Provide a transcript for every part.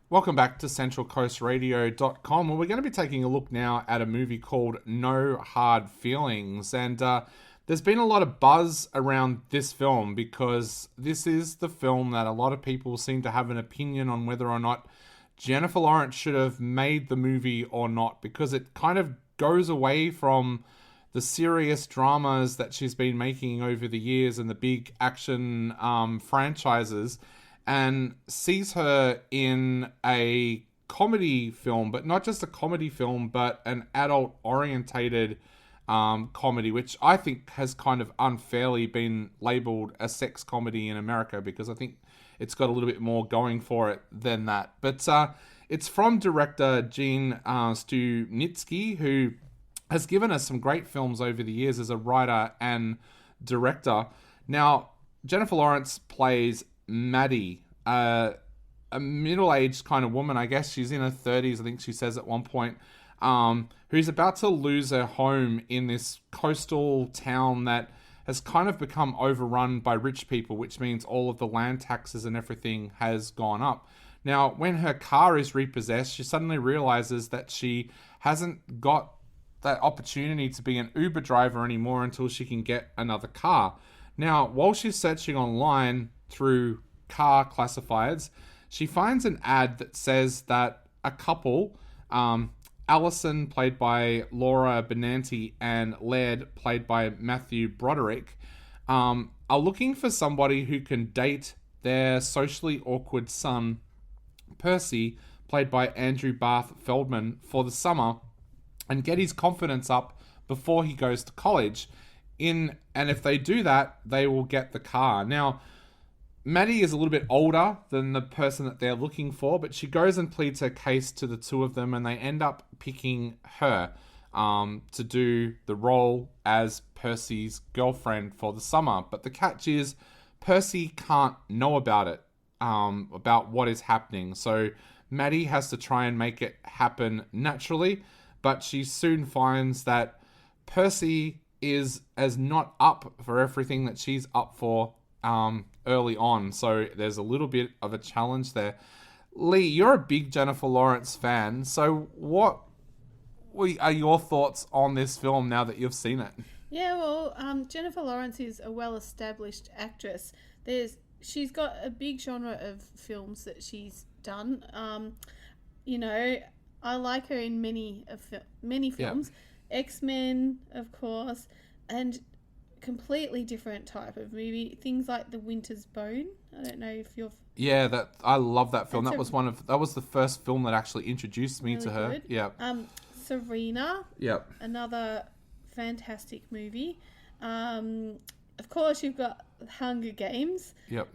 Welcome back to centralcoastradio.com, where we're going to be taking a look now at a movie called No Hard Feelings. And there's been a lot of buzz around this film because this is the film that a lot of people seem to have an opinion on whether or not Jennifer Lawrence should have made the movie or not, because it kind of goes away from the serious dramas that she's been making over the years and the big action franchises, and sees her in a comedy film, but not just a comedy film, but an adult-orientated comedy, which I think has kind of unfairly been labelled a sex comedy in America, because I think it's got a little bit more going for it than that. But it's from director Gene Stunitzky, who has given us some great films over the years as a writer and director. Now, Jennifer Lawrence plays Maddie, a middle-aged kind of woman. I guess she's in her 30s, I think she says at one point, who's about to lose her home in this coastal town that has kind of become overrun by rich people, which means all of the land taxes and everything has gone up. Now, when her car is repossessed, she suddenly realizes that she hasn't got that opportunity to be an Uber driver anymore until she can get another car. Now, while she's searching online through car classifieds, she finds an ad that says that a couple, Allison, played by Laura Benanti, and Laird, played by Matthew Broderick, are looking for somebody who can date their socially awkward son, Percy, played by Andrew Barth Feldman, for the summer and get his confidence up before he goes to college. And if they do that, they will get the car. Now, Maddie is a little bit older than the person that they're looking for, but she goes and pleads her case to the two of them, and they end up picking her to do the role as Percy's girlfriend for the summer. But the catch is, Percy can't know about it, about what is happening. So Maddie has to try and make it happen naturally, but she soon finds that Percy is as not up for everything that she's up for early on. So there's a little bit of a challenge there. Lee, you're a big Jennifer Lawrence fan. So what are your thoughts on this film now that you've seen it? Yeah, well, Jennifer Lawrence is a well-established actress. She's got a big genre of films that she's done. I like her in many films. Yeah. X-Men, of course, and completely different type of movie. Things like The Winter's Bone. I don't know if you've... Yeah, I love that film. That was the first film that actually introduced me to her. Good. Yeah. Serena. Yep. Another fantastic movie. Of course, you've got Hunger Games. Yep.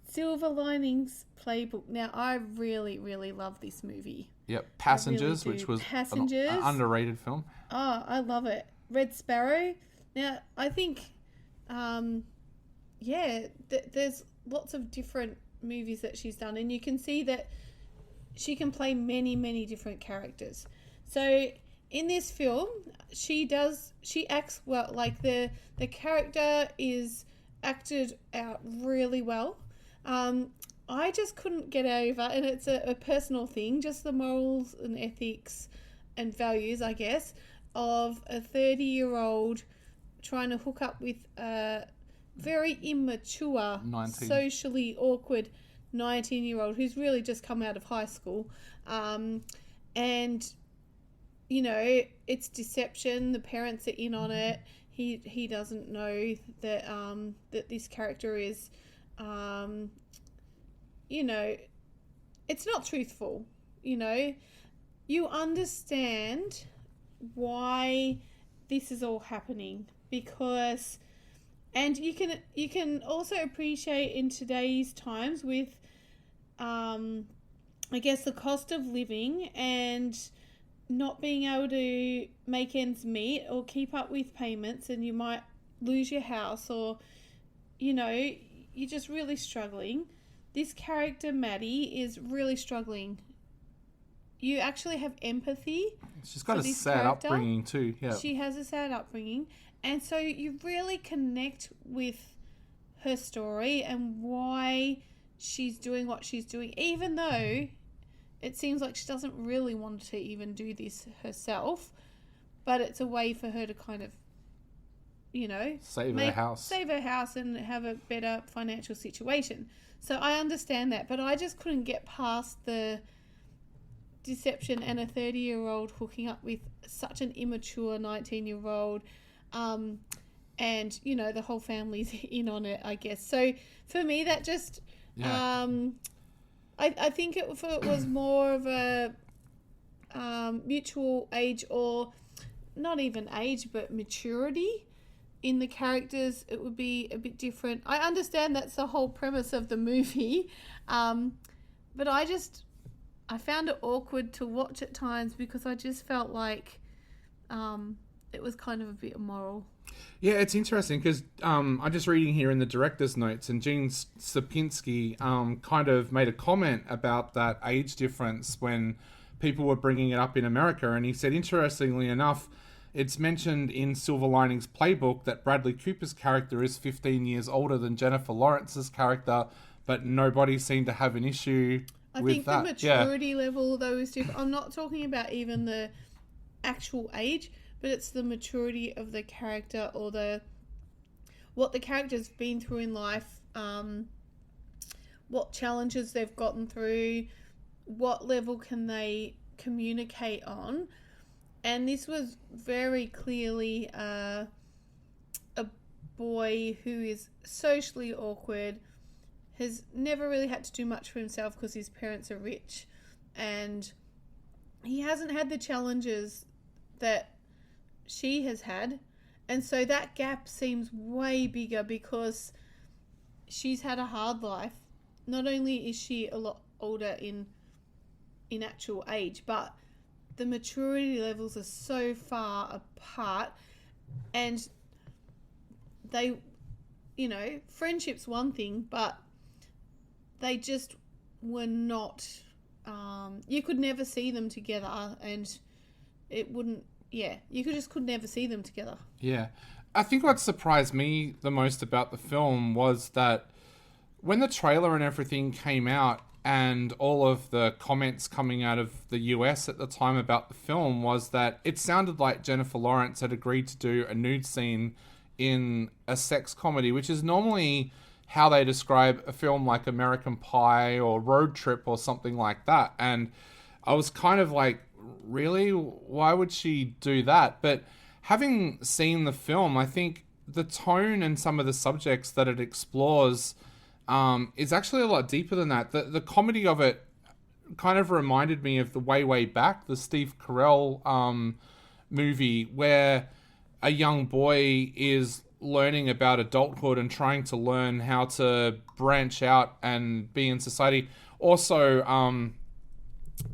Silver Linings Playbook. Now, I really, really love this movie. Yep. Passengers, which was an underrated film. Oh, I love it. Red Sparrow. Now, I think, there's lots of different movies that she's done, and you can see that she can play many, many different characters. So, in this film, she acts well. Like, the character is acted out really well. I just couldn't get over, and it's a personal thing, just the morals and ethics and values, I guess, of a 30-year-old trying to hook up with a very immature, socially awkward 19-year-old who's really just come out of high school. And, it's deception. The parents are in on it. He doesn't know that that this character is... it's not truthful. You understand why this is all happening, because, and you can also appreciate in today's times with I guess the cost of living and not being able to make ends meet or keep up with payments, and you might lose your house, or you're just really struggling. This character, Maddie, is really struggling. You actually have empathy. She's got a sad upbringing too. Yeah. She has a sad upbringing. And so you really connect with her story and why she's doing what she's doing, even though it seems like she doesn't really want to even do this herself, but it's a way for her to kind of, Save her house and have a better financial situation. So I understand that, but I just couldn't get past the deception and a 30-year-old hooking up with such an immature 19-year-old. And, the whole family's in on it, I guess. So for me, that just... Yeah. I think if it was more of a mutual age, or not even age, but maturity in the characters, it would be a bit different. I understand that's the whole premise of the movie, but I found it awkward to watch at times because I just felt like it was kind of a bit immoral. Yeah, it's interesting because I'm just reading here in the director's notes, and Gene Sapinski kind of made a comment about that age difference when people were bringing it up in America, and he said, interestingly enough, it's mentioned in Silver Linings Playbook that Bradley Cooper's character is 15 years older than Jennifer Lawrence's character, but nobody seemed to have an issue with that. I think the maturity level, though, is different. I'm not talking about even the actual age, but it's the maturity of the character, or what the character's been through in life, what challenges they've gotten through, what level can they communicate on. And this was very clearly a boy who is socially awkward, has never really had to do much for himself because his parents are rich, and he hasn't had the challenges that she has had, and so that gap seems way bigger because she's had a hard life. Not only is she a lot older in actual age, but the maturity levels are so far apart, and they, friendship's one thing, but they just were not, you could never see them together, and it wouldn't, you could never see them together. Yeah. I think what surprised me the most about the film was that when the trailer and everything came out, and all of the comments coming out of the US at the time about the film, was that it sounded like Jennifer Lawrence had agreed to do a nude scene in a sex comedy, which is normally how they describe a film like American Pie or Road Trip or something like that. And I was kind of like, really? Why would she do that? But having seen the film, I think the tone and some of the subjects that it explores is actually a lot deeper than that. The comedy of it kind of reminded me of the Way Back, the Steve Carell movie, where a young boy is learning about adulthood and trying to learn how to branch out and be in society. Also,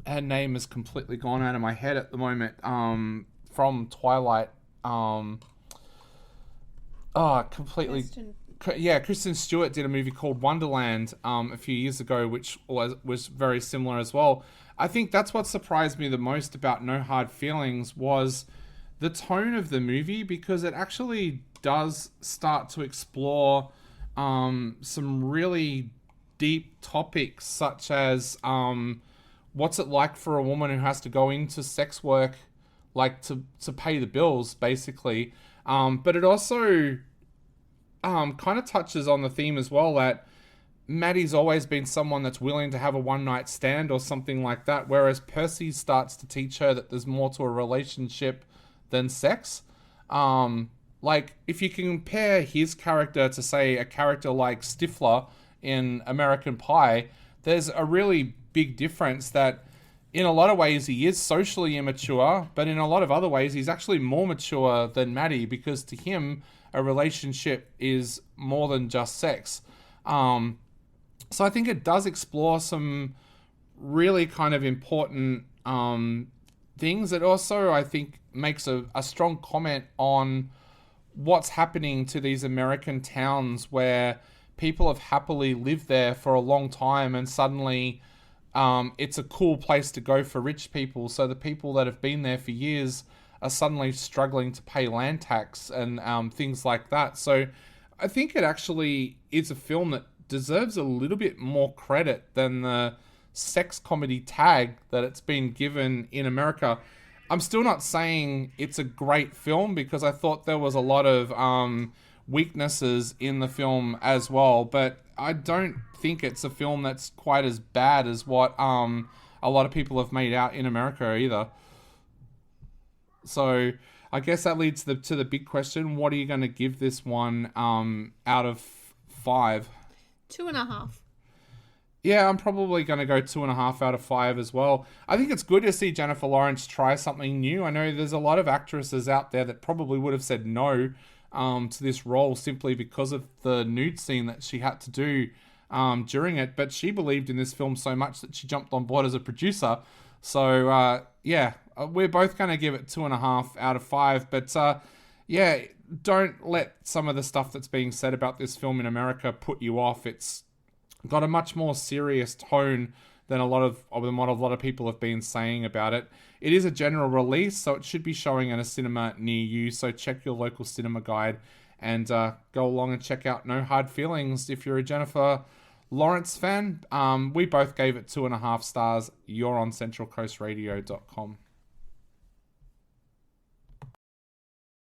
her name has completely gone out of my head at the moment, from Twilight. Completely... Kristen Stewart did a movie called Wonderland a few years ago, which was very similar as well. I think that's what surprised me the most about No Hard Feelings was the tone of the movie, because it actually does start to explore some really deep topics, such as what's it like for a woman who has to go into sex work, like to pay the bills, basically. But it also kind of touches on the theme as well that Maddie's always been someone that's willing to have a one-night stand or something like that, whereas Percy starts to teach her that there's more to a relationship than sex. Like, if you compare his character to, say, a character like Stifler in American Pie, there's a really big difference that in a lot of ways he is socially immature, but in a lot of other ways he's actually more mature than Maddie, because to him a relationship is more than just sex. So I think it does explore some really kind of important things. It also, I think, makes a strong comment on what's happening to these American towns where people have happily lived there for a long time, and suddenly it's a cool place to go for rich people. So the people that have been there for years are suddenly struggling to pay land tax and things like that. So I think it actually is a film that deserves a little bit more credit than the sex comedy tag that it's been given in America. I'm still not saying it's a great film, because I thought there was a lot of weaknesses in the film as well, but I don't think it's a film that's quite as bad as what a lot of people have made out in America either. So I guess that leads to the big question: what are you going to give this one out of 5? 2.5. Yeah, I'm probably going to go 2.5 out of 5 as well. I think it's good to see Jennifer Lawrence try something new. I know there's a lot of actresses out there that probably would have said no to this role simply because of the nude scene that she had to do during it. But she believed in this film so much that she jumped on board as a producer. So, we're both going to give it 2.5 out of 5. But, don't let some of the stuff that's being said about this film in America put you off. It's got a much more serious tone than what a lot of people have been saying about it. It is a general release, so it should be showing in a cinema near you. So check your local cinema guide and go along and check out No Hard Feelings if you're a Jennifer Lawrence fan. We both gave it 2.5 stars. You're on centralcoastradio.com.